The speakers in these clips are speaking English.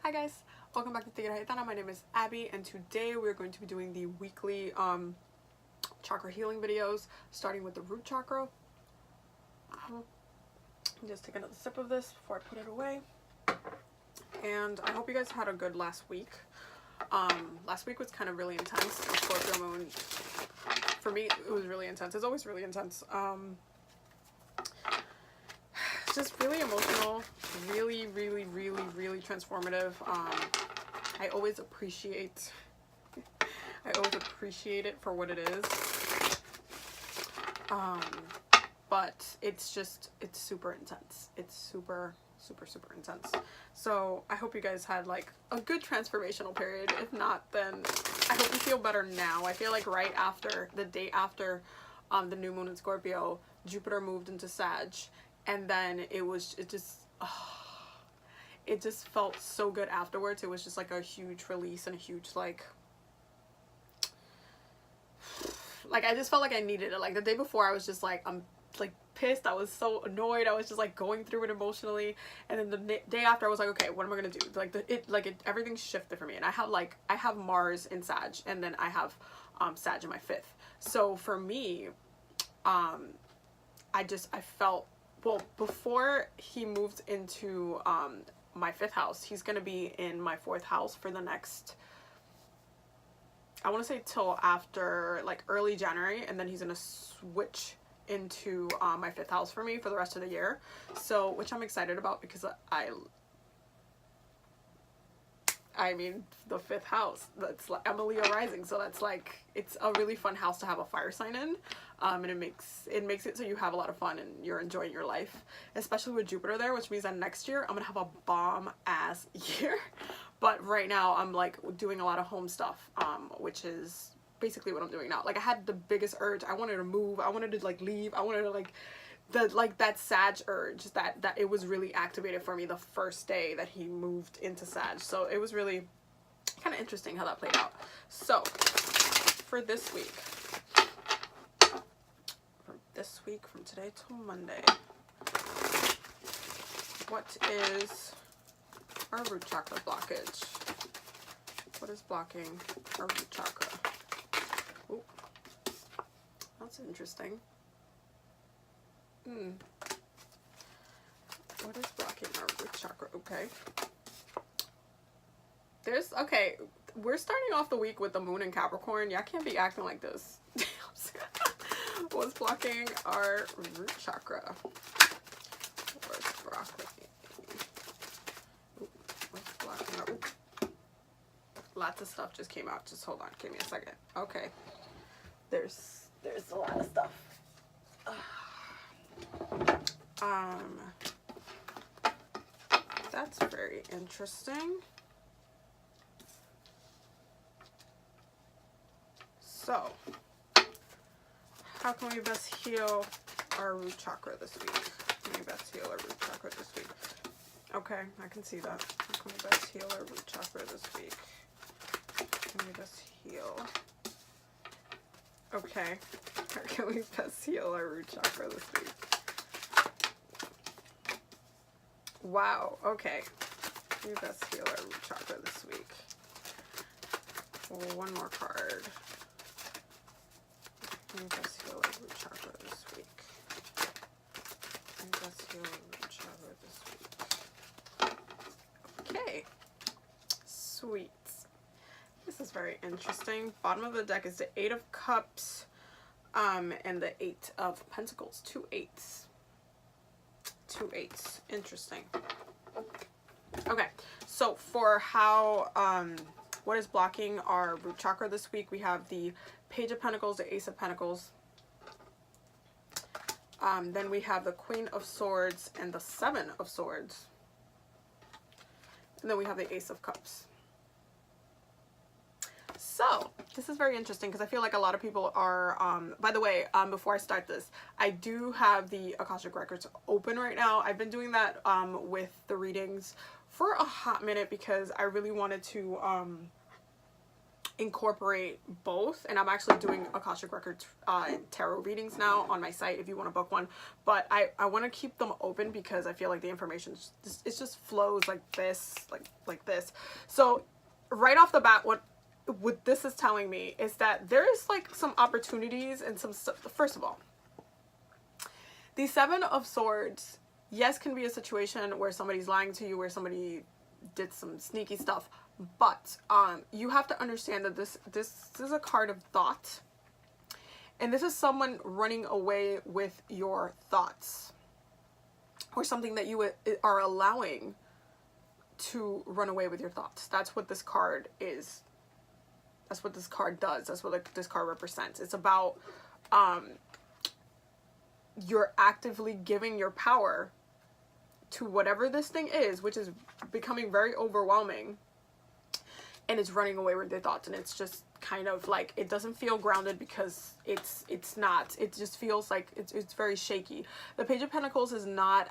Hi guys, welcome back to Tigre Haitana. My name is Abby and today we're going to be doing the weekly chakra healing videos, starting with the root chakra. Just take another sip of this before I put it away. And I hope you guys had a good last week. Last week was kind of really intense. The Scorpio moon, for me, it was really intense. It's always really intense. Just really emotional, really transformative. I always appreciate it for what it is. But it's super intense. It's super intense. So I hope you guys had like a good transformational period. If not, then I hope you feel better now. I feel like right after, the day after the new moon in Scorpio, Jupiter moved into Sag. And then it just felt so good afterwards. It was just like a huge release and a huge like I just felt like I needed it. Like the day before I was just like, I'm like pissed. I was so annoyed. I was just like going through it emotionally. And then the day after I was like, okay, what am I gonna do? Like everything shifted for me. And I have Mars in Sag, and then I have Sag in my 5th. So for me, I felt, well, before he moved into my 5th house, he's gonna be in my 4th house for the next, I want to say till after like early January, and then he's gonna switch into my 5th house for me for the rest of the year. So, which I'm excited about, because I mean, the 5th house, that's like, I'm a Leo rising, so that's like, it's a really fun house to have a fire sign in, and it makes it so you have a lot of fun and you're enjoying your life, especially with Jupiter there, which means that next year I'm gonna have a bomb ass year. But right now I'm like doing a lot of home stuff, which is basically what I'm doing now. Like I had the biggest urge. I wanted to move. I wanted to like leave. I wanted to like that Sag urge that it was really activated for me the first day that he moved into Sag. So it was really kind of interesting how that played out. So for this week, from today till Monday, what is our root chakra blockage? What is blocking our root chakra? Ooh, that's interesting. What is blocking our root chakra? Okay. Okay, we're starting off the week with the moon in Capricorn. Y'all can't be acting like this. What's blocking our root chakra? What's blocking our... Ooh. Lots of stuff just came out. Just hold on. Give me a second. Okay. There's a lot of stuff. That's very interesting. So, how can we best heal our root chakra this week? How can we best heal our root chakra this week? Okay, I can see that. How can we best heal our root chakra this week? How can we best heal? Okay, how can we best heal our root chakra this week? Wow, okay. We best heal our root chakra this week. One more card. We best heal our root chakra this week. We best heal our root chakra this week. Okay. Sweet. This is very interesting. Bottom of the deck is the 8 of Cups, and the 8 of Pentacles. 2 8s. 2 8s. Interesting. Okay, so for how what is blocking our root chakra this week, we have the Page of Pentacles, the Ace of Pentacles. Then we have the Queen of Swords and the 7 of Swords. And then we have the Ace of Cups. So, this is very interesting because I feel like a lot of people are, by the way, before I start this, I do have the Akashic Records open right now. I've been doing that with the readings for a hot minute because I really wanted to incorporate both, and I'm actually doing Akashic Records tarot readings now on my site if you want to book one, but I want to keep them open because I feel like the information it just flows like this, like this. So right off the bat, what this is telling me is that there is like some opportunities and some stuff. First of all, the Seven of Swords, yes, can be a situation where somebody's lying to you, where somebody did some sneaky stuff, but you have to understand that this is a card of thought, and this is someone running away with your thoughts, or something that you are allowing to run away with your thoughts. That's what this card is. That's what this card does. That's what this card represents. It's about you're actively giving your power to whatever this thing is, which is becoming very overwhelming, and it's running away with your thoughts. And it's just kind of like, it doesn't feel grounded because it's not. It just feels like it's very shaky. The Page of Pentacles is not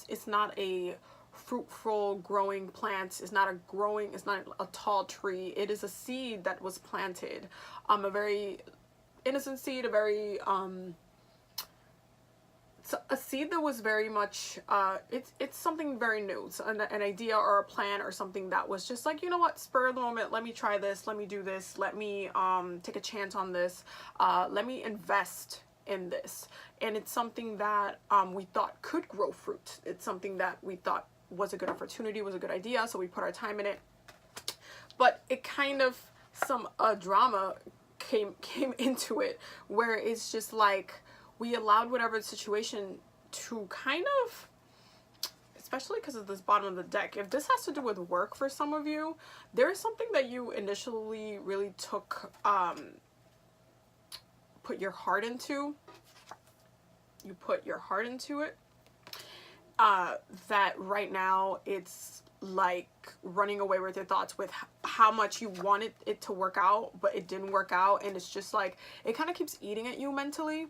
it's not a fruitful growing plant. It's not a tall tree. It is a seed that was planted, a very innocent seed, a very a seed that was very much it's something very new. So an idea or a plan or something that was just like, you know what, spur of the moment, let me try this, let me do this, let me take a chance on this, let me invest in this. And it's something that we thought could grow fruit. It's something that we thought was a good opportunity, was a good idea, so we put our time in it. But it kind of, some drama came into it, where it's just like, we allowed whatever situation to kind of, especially because of this bottom of the deck, if this has to do with work for some of you, there is something that you initially really took, put your heart into. You put your heart into it. That right now it's like running away with your thoughts, with how much you wanted it to work out, but it didn't work out, and it's just like, it kind of keeps eating at you mentally.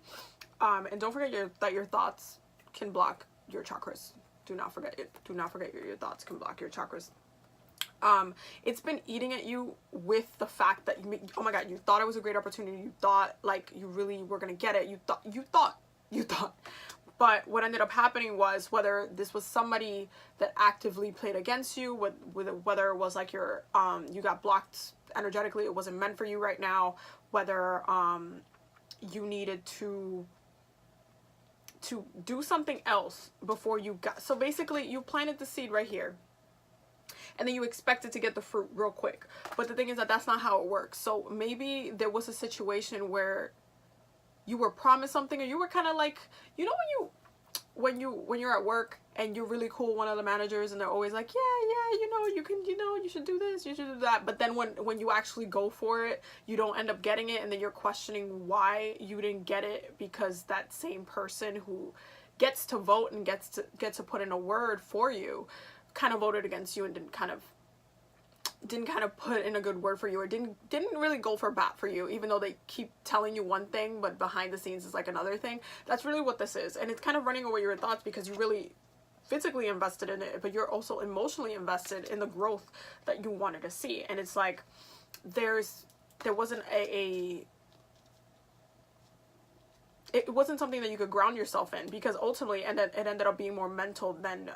And don't forget that your thoughts can block your chakras. Do not forget it. Do not forget your thoughts can block your chakras. It's been eating at you with the fact that oh my god, you thought it was a great opportunity. You thought like you really were gonna get it. You thought. But what ended up happening was, whether this was somebody that actively played against you, whether it was like you got blocked energetically, it wasn't meant for you right now, whether you needed to do something else before you got, so basically you planted the seed right here, and then you expected to get the fruit real quick. But the thing is that that's not how it works. So maybe there was a situation where you were promised something, or you were kind of like, you know, when you're at work and you're really cool with one of the managers, and they're always like, yeah, you should do this, you should do that. But then when you actually go for it, you don't end up getting it, and then you're questioning why you didn't get it, because that same person who gets to vote and gets to put in a word for you kind of voted against you, and didn't kind of put in a good word for you, or didn't really go for bat for you, even though they keep telling you one thing, but behind the scenes is like another thing. That's really what this is. And it's kind of running away your thoughts, because you really physically invested in it, but you're also emotionally invested in the growth that you wanted to see. And it's like, there wasn't it wasn't something that you could ground yourself in, because ultimately it ended up being more mental than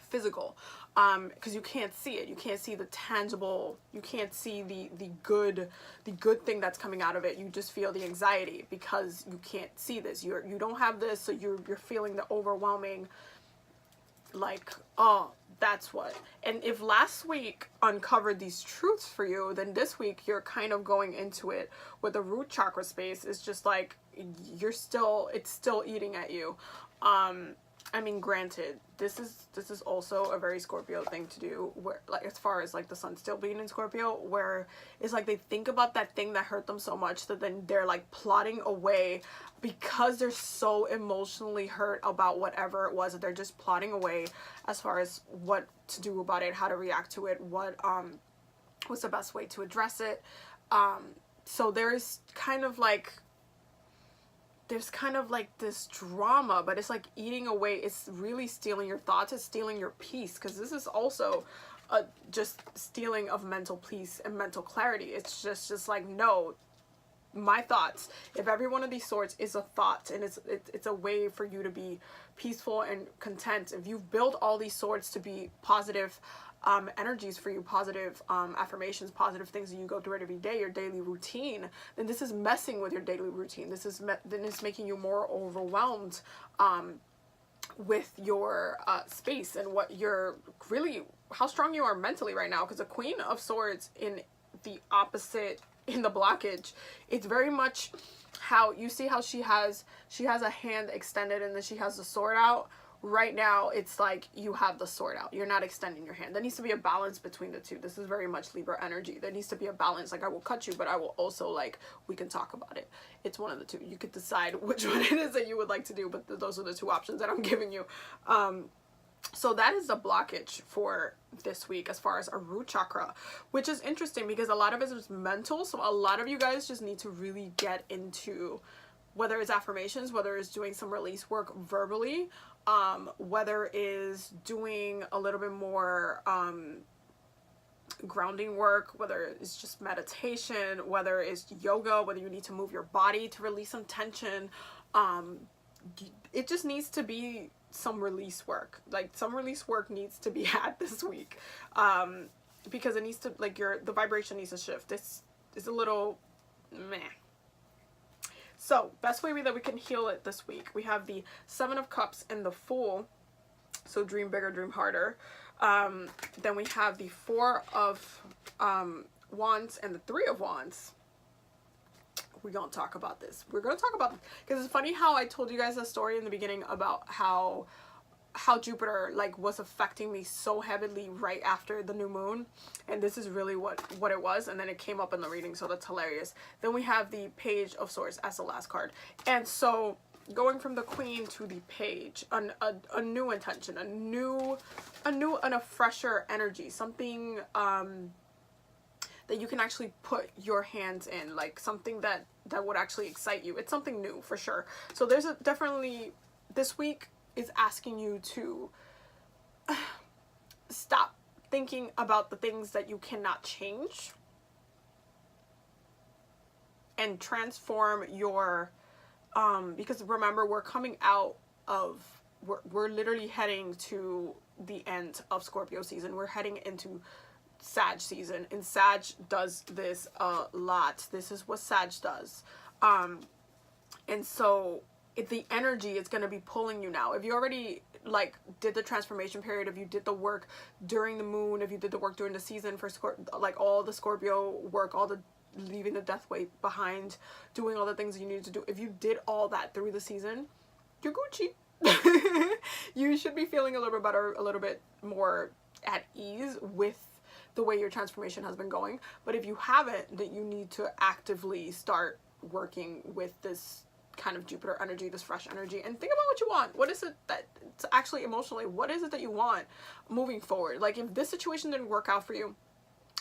physical, because you can't see it. You can't see the tangible, you can't see the good thing that's coming out of it. You just feel the anxiety because you can't see this. You don't have this, so you're feeling the overwhelming, like, oh, that's what. And if last week uncovered these truths for you, then this week you're kind of going into it with the root chakra space. It's just like, it's still eating at you. I mean, granted, this is also a very Scorpio thing to do, where, like, as far as like the sun still being in Scorpio, where it's like they think about that thing that hurt them so much that then they're like plotting away, because they're so emotionally hurt about whatever it was, that they're just plotting away as far as what to do about it, how to react to it, what's the best way to address it. So there's kind of like this drama, but it's like eating away. It's really stealing your thoughts. It's stealing your peace, because this is also just stealing of mental peace and mental clarity. It's just like, no, my thoughts, if every one of these swords is a thought, and it's a way for you to be peaceful and content, if you've built all these swords to be positive energies for you, positive affirmations, positive things that you go through every day, your daily routine, then this is messing with your daily routine. This is then it's making you more overwhelmed with your space and what you're really, how strong you are mentally right now. Because the Queen of Swords in the opposite, in the blockage, it's very much how you see how she has a hand extended and then she has the sword out. Right now it's like you have the sword out, you're not extending your hand. There needs to be a balance between the two. This is very much Libra energy. There needs to be a balance. Like, I will cut you, but I will also, like, we can talk about it. It's one of the two. You could decide which one it is that you would like to do, but those are the two options that I'm giving you. So that is the blockage for this week as far as our root chakra, which is interesting because a lot of it is mental. So a lot of you guys just need to really get into, whether it's affirmations, whether it's doing some release work verbally, whether it's doing a little bit more grounding work, whether it's just meditation, whether it's yoga, whether you need to move your body to release some tension. It just needs to be some release work. Like, some release work needs to be had this week, because it needs to, like, the vibration needs to shift. It's a little meh. So best way that we can heal it this week, we have the Seven of Cups and the Fool. So dream bigger, dream harder. Then we have the Four of Wands and the Three of Wands. We're gonna talk about this. We're gonna talk about this because it's funny how I told you guys a story in the beginning about how Jupiter, like, was affecting me so heavily right after the new moon, and this is really what it was, and then it came up in the reading, so that's hilarious. Then we have the Page of Swords as the last card, and so going from the Queen to the Page, a new intention, a fresher energy, something that you can actually put your hands in, like something that would actually excite you. It's something new for sure. So there's definitely, this week is asking you to stop thinking about the things that you cannot change and transform your, because remember, we're coming out of, we're literally heading to the end of Scorpio season. We're heading into Sag season, and Sag does this a lot. This is what Sag does. And so the energy is going to be pulling you now. If you already, like, did the transformation period, if you did the work during the moon, if you did the work during the season for like all the Scorpio work, all the leaving the death weight behind, doing all the things you needed to do, if you did all that through the season, you're Gucci. You should be feeling a little bit better, a little bit more at ease with the way your transformation has been going. But if you haven't, then you need to actively start working with this kind of Jupiter energy, this fresh energy, and think about what you want. What is it that, it's actually emotionally, what is it that you want moving forward? Like, if this situation didn't work out for you,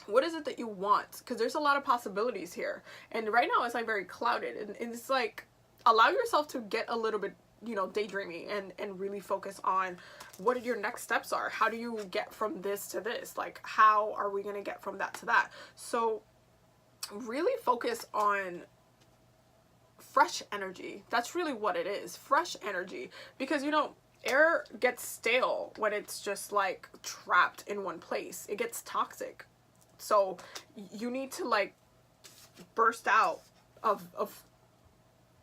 what is it that you want? Because there's a lot of possibilities here, and right now it's like very clouded, and it's like, allow yourself to get a little bit, you know, daydreaming and really focus on what your next steps are. How do you get from this to this? Like, how are we going to get from that to that? So really focus on fresh energy. That's really what it is. Fresh energy. Because, you know, air gets stale when it's just like trapped in one place. It gets toxic. So you need to, like, burst out of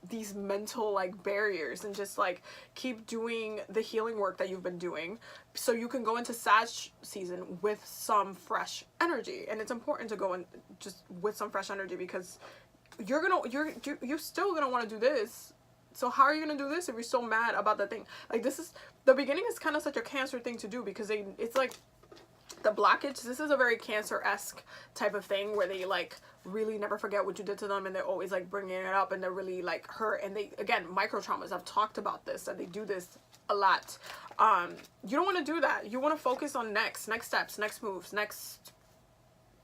these mental, like, barriers and just, like, keep doing the healing work that you've been doing so you can go into Sag season with some fresh energy. And it's important to go in just with some fresh energy, because you're still gonna want to do this. So how are you gonna do this if you're so mad about that thing? Like, this is, the beginning is kind of such a Cancer thing to do, because it's like the blockage, this is a very Cancer-esque type of thing where they, like, really never forget what you did to them, and they're always, like, bringing it up, and they're really, like, hurt, and they, again, micro traumas. I've talked about this, and they do this a lot. You don't want to do that. You want to focus on next steps, next moves, next,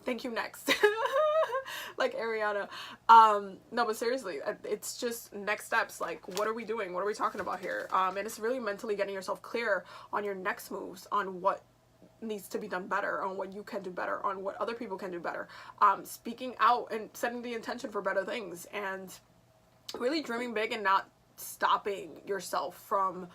thank you, next. Like Ariana. No, but seriously, it's just next steps. Like, what are we doing? What are we talking about here? And it's really mentally getting yourself clear on your next moves, on what needs to be done better, on what you can do better, on what other people can do better. Speaking out and setting the intention for better things, and really dreaming big and not stopping yourself from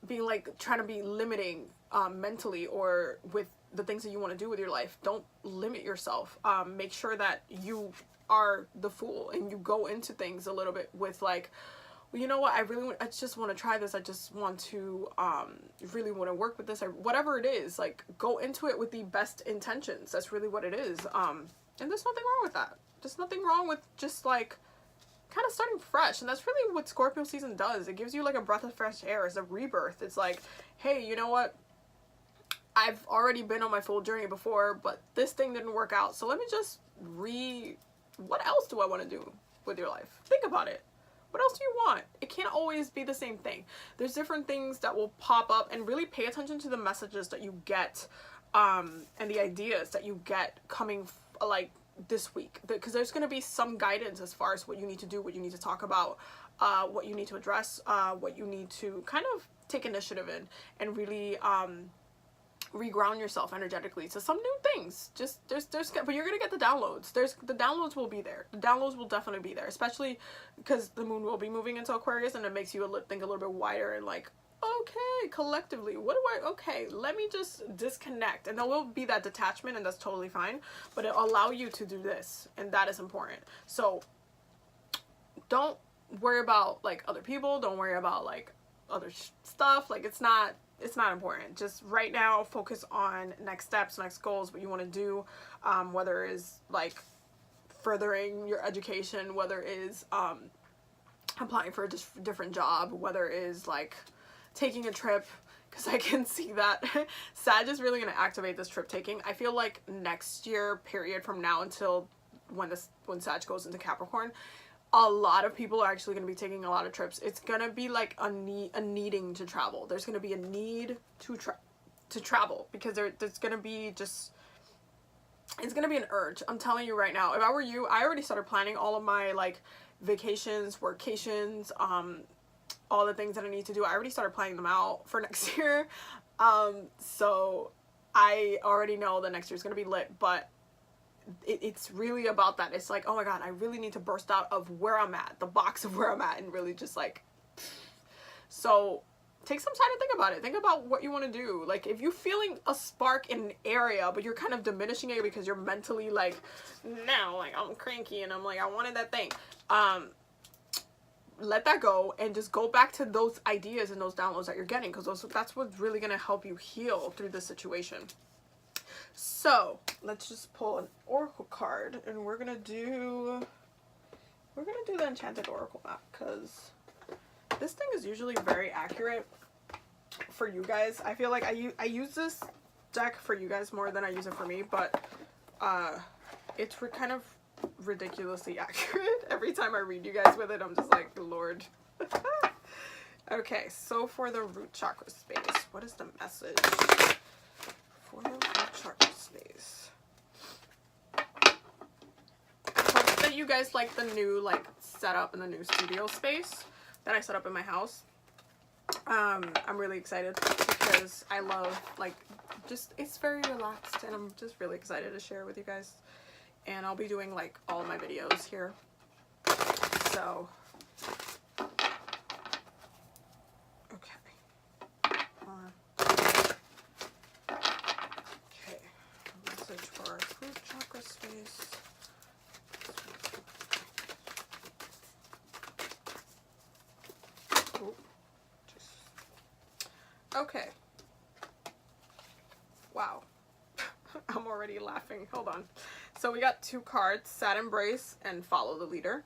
being like trying to be limiting mentally or with the things that you want to do with your life. Don't limit yourself. Make sure that you are the fool and you go into things a little bit with like, well, you know what, I just want to try this. I just want to really want to work with this, or whatever it is. Like, go into it with the best intentions. That's really what it is. And there's nothing wrong with that. There's nothing wrong with just like kind of starting fresh. And that's really what Scorpio season does. It gives you like a breath of fresh air. It's a rebirth. It's like, hey, you know what, I've already been on my full journey before, but this thing didn't work out, so let me just what else do I want to do with your life? Think about it. What else do you want? It can't always be the same thing. There's different things that will pop up, and really pay attention to the messages that you get and the ideas that you get coming like this week, because there's going to be some guidance as far as what you need to do, what you need to talk about, what you need to address, what you need to kind of take initiative in, and really reground yourself energetically to some new things. Just but you're gonna get the downloads. The downloads will be there. The downloads will definitely be there, especially because the moon will be moving into Aquarius, and it makes you think a little bit wider and like, okay, collectively, okay, let me just disconnect. And there will be that detachment, and that's totally fine, but it'll allow you to do this, and that is important. So don't worry about like other people, don't worry about like other stuff. Like, it's not important. Just right now focus on next steps, next goals, what you want to do, whether it is like furthering your education, whether it is applying for a different job, whether it is like taking a trip, because I can see that Sag is really going to activate this trip taking. I feel like next year period, from now until when Sag goes into Capricorn, a lot of people are actually going to be taking a lot of trips. It's going to be like a needing to travel. There's going to be a need to travel, because there's going to be just, it's going to be an urge. I'm telling you right now, if I were you, I already started planning all of my like vacations, workations, all the things that I need to do. I already started planning them out for next year. So I already know that next year is going to be lit, but it's really about that. It's like, oh my god, I really need to burst out of where I'm at, the box of where I'm at, and really just like, so take some time to think about it. Think about what you want to do. Like, if you're feeling a spark in an area, but you're kind of diminishing it because you're mentally like, no, like I'm cranky and I'm like, I wanted that thing, let that go and just go back to those ideas and those downloads that you're getting, because that's what's really going to help you heal through this situation. So let's just pull an oracle card, and we're gonna do the enchanted oracle map, because this thing is usually very accurate for you guys. I feel like I use this deck for you guys more than I use it for me, but it's kind of ridiculously accurate. Every time I read you guys with it, I'm just like, Lord. Okay, so for the root chakra space, what is the message for the root chakra space? Hope that you guys like the new like setup in the new studio space that I set up in my house. I'm really excited because I love like just, it's very relaxed, and I'm just really excited to share it with you guys. And I'll be doing like all of my videos here. So okay, message for our root chakra space. Ooh, okay. Wow. I'm already laughing. Hold on. So we got two cards, Sad Embrace and Follow the Leader.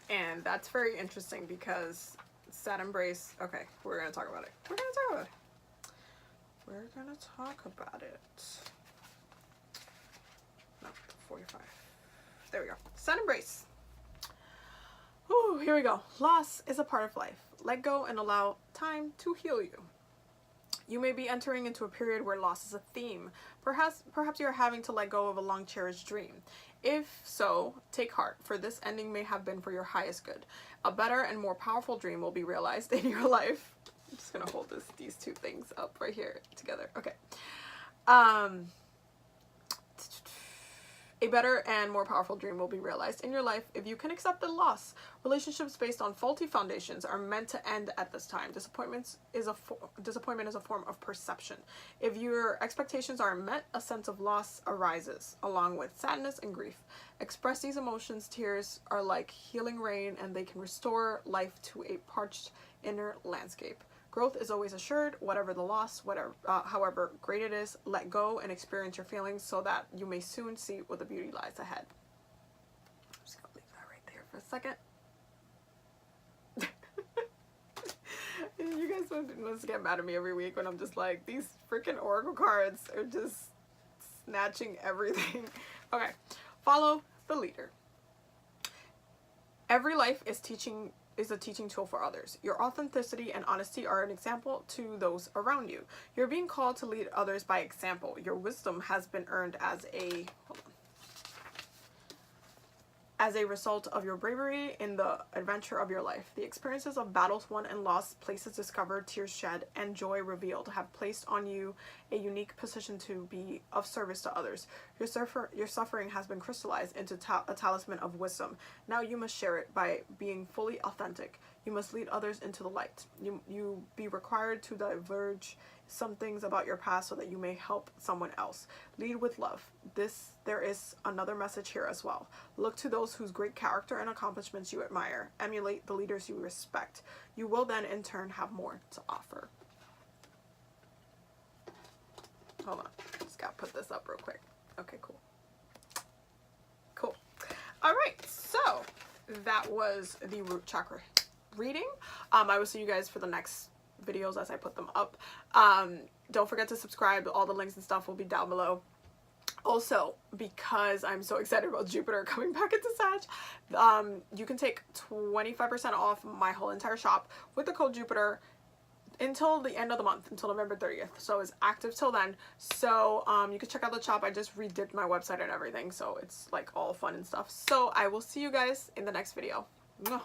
And that's very interesting because Sad Embrace, okay, we're going to talk about it. We're going to talk about it. No, 45. There we go. Sad Embrace. Ooh, here we go. Loss is a part of life. Let go and allow time to heal you. You may be entering into a period where loss is a theme. Perhaps you are having to let go of a long-cherished dream. If so, take heart, for this ending may have been for your highest good. A better and more powerful dream will be realized in your life. I'm just gonna hold these two things up right here together. Okay. A better and more powerful dream will be realized in your life if you can accept the loss. Relationships based on faulty foundations are meant to end at this time. Disappointment is a form of perception. If your expectations aren't met, a sense of loss arises, along with sadness and grief. Express these emotions. Tears are like healing rain, and they can restore life to a parched inner landscape. Growth is always assured, whatever the loss, however great it is. Let go and experience your feelings so that you may soon see where the beauty lies ahead. I'm just gonna leave that right there for a second. You guys must get mad at me every week when I'm just like, these freaking oracle cards are just snatching everything. Okay, follow the leader. Every life is a teaching tool for others. Your authenticity and honesty are an example to those around you. You're being called to lead others by example. Your wisdom has been earned as a result of your bravery in the adventure of your life. The experiences of battles won and lost, places discovered, tears shed, and joy revealed have placed on you a unique position to be of service to others. Your suffering has been crystallized into a talisman of wisdom. Now you must share it by being fully authentic. You must lead others into the light. You be required to diverge some things about your past so that you may help someone else. Lead with love. There is another message here as well. Look to those whose great character and accomplishments you admire. Emulate the leaders you respect. You will then in turn have more to offer. Hold on, just gotta put this up real quick. Okay, cool. All right, so that was the root chakra reading. I will see you guys for the next videos as I put them up. Don't forget to subscribe. All the links and stuff will be down below. Also, because I'm so excited about Jupiter coming back into Sag, you can take 25% off my whole entire shop with the code Jupiter until the end of the month, until November 30th. So it's active till then. So you can check out the shop. I just redid my website and everything, so it's like all fun and stuff. So I will see you guys in the next video. Mwah.